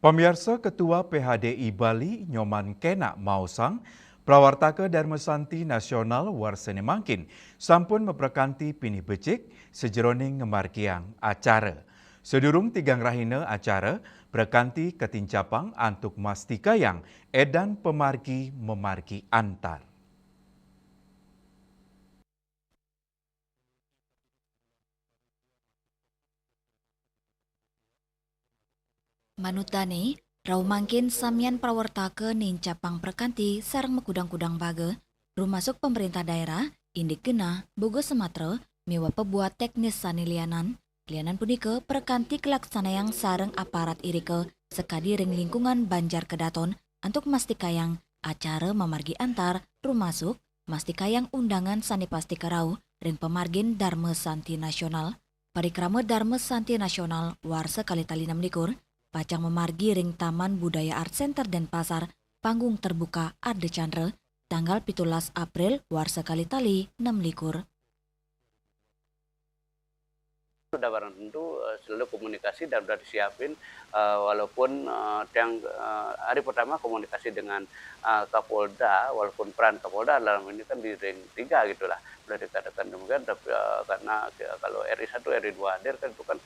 Pemirsa Ketua PHDI Bali Nyoman Kena Mausang, Prawartaka Darmasanti Nasional Warsene Mangkin, sampun memperkanti pinih becik sejeroning ngemargiang acara. Sedurung tigang rahina acara, berkanti ketincapang antuk mastikayang edan pemargi memargi antar. Manutane, rau mangkin samian prawartaka nin capang perkanti sarang mekudang-kudang baga, rumasuk pemerintah daerah, indik gena, bogo Sumatera, mewa pebuat teknis sanilianan, lianan punika perkanti kelaksanayang sarang aparat irike, sekadi ring lingkungan Banjar Kedaton, antuk mastikayang acara memargi antar, rumasuk, mastikayang undangan sani pasti kerau, ring pemargin Dharma Santi Nasional, parikrama Dharma Santi Nasional, warsa kalitali 6 pacang memargi ring Taman Budaya Art Center Denpasar, panggung terbuka Arde Chandra, tanggal 17 April warsa kalitali 6 likur. Sudah barang tentu selalu komunikasi dan sudah disiapin walaupun yang hari pertama komunikasi dengan Kapolda, walaupun peran Kapolda dalam ini kan di ring 3 gitulah, sudah dikatakan demikian, tapi karena kalau RI 1 RI 2 hadir kan itu kan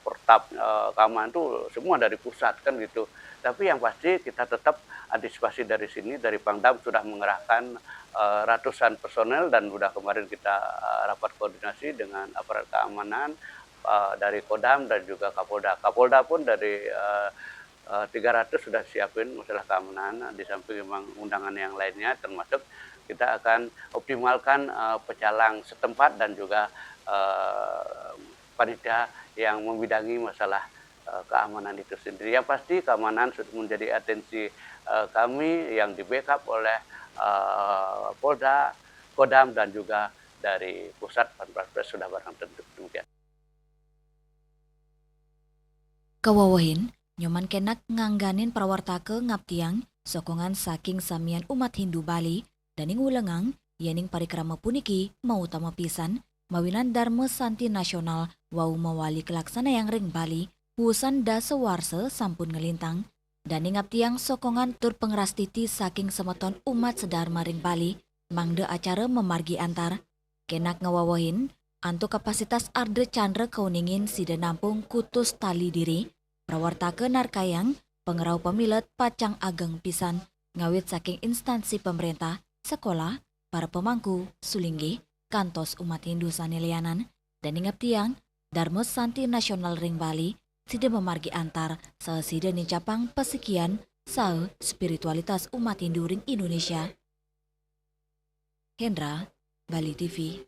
pertap keamanan itu semua dari pusat kan gitu. Tapi yang pasti kita tetap antisipasi dari sini, dari Pangdam sudah mengerahkan ratusan personel dan sudah kemarin kita rapat koordinasi dengan aparat keamanan dari Kodam dan juga Kapolda. Kapolda pun dari 300 sudah siapin masalah keamanan, di samping memang undangan yang lainnya termasuk kita akan optimalkan pecalang setempat dan juga panitia yang membidangi masalah keamanan itu sendiri. Yang pasti keamanan sudah menjadi atensi kami yang di backup oleh Polda, Kodam dan juga dari pusat Panpres sudah barang tentu demikian. Kawawahin, Nyoman Kenak ngangganin prawartaka ngaptiang sokongan saking samian umat Hindu Bali daning ulengang yening parikrama puniki mau utama pisan mawinan Dharma Santi Nasional wau mawali kelaksana yang ring Bali wusan da sewarse sampun ngelintang daning ngaptiang sokongan tur pengrastiti saking semeton umat sedharma ring Bali mangde acara memargi antar Kenak ngawawahin antu kapasitas Arde Chandra kauningin sida nampung kutus tali diri prawartaka narkayang pengerau pemilet pacang ageng pisan ngawit saking instansi pemerintah, sekolah, para pemangku, sulinggi, kantos umat Hindu sanilianan, dan ingat tiang, Dharma Santi Nasional Ring Bali, sida memargi antar, sida nicapang pesekian, spiritualitas umat Hindu ring Indonesia. Hendra, Bali TV.